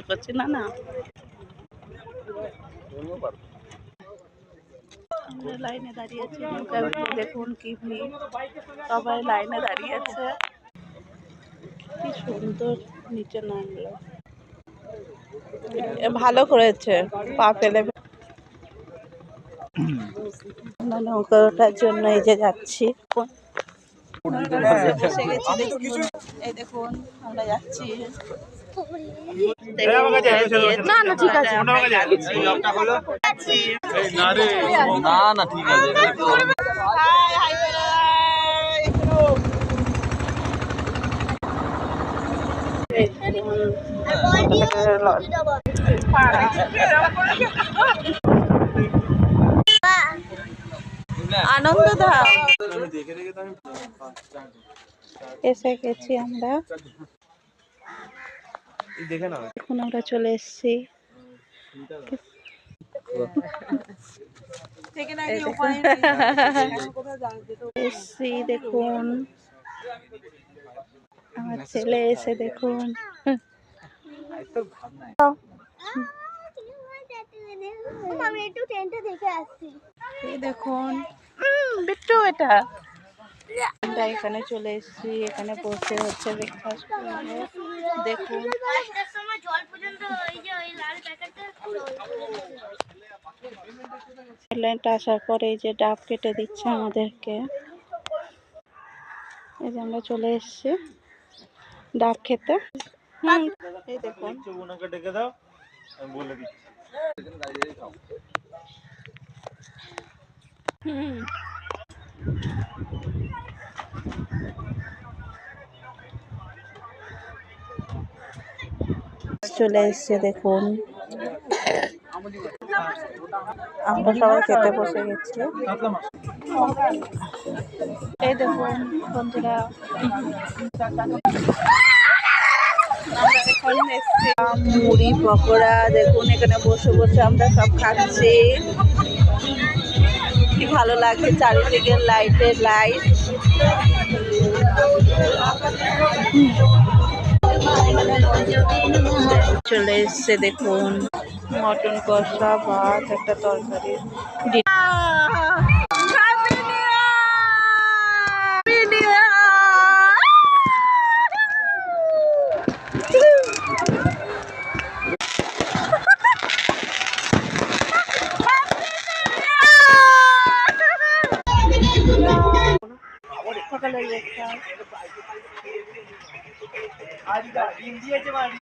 করছি না না আমরা লাইনে দাঁড়িয়ে আছি। দেখুন কি ভিড়, সবাই লাইনে দাঁড়িয়ে আছে। কি সুন্দর নিচে নামলো, ভালো করেছে পা ফেলে। নৌকাটার জন্য এই যে যাচ্ছি, বসে গেছি। এই দেখুন আমরা যাচ্ছি। না না ঠিক আছে, না না ঠিক আছে। আনন্দধাম এসে গেছি আমরা। এখন আমরা চলে এসেছি। এসছি দেখুন, আমার ছেলে এসে দেখুন। এই দেখুন বিট্টু, এটা আমরা এখানে চলে এসেছি। এখানে বসে হচ্ছে ব্রেকফাস্ট করবো। দেখুন লাইনটা আসার পরে এই যে ডাব কেটে দিচ্ছে আমাদেরকে। এই যে আমরা চলে এসেছি ডাব খেতে। এই দেখুন ডেকে দাও, আমি বলে দিচ্ছি। চলে এসছে দেখুন, আমরা সবাই খেতে বসে গেছি। এই দেখুন বন্ধুরা, মুড়ি পকোড়া দেখুন এখানে বসে বসে আমরা সব খাচ্ছি। কি ভালো লাগছে, চারিদিকে লাইটের লাইট। চলে এসছে দেখুন মটন কষা, ভাত, একটা তরকারি।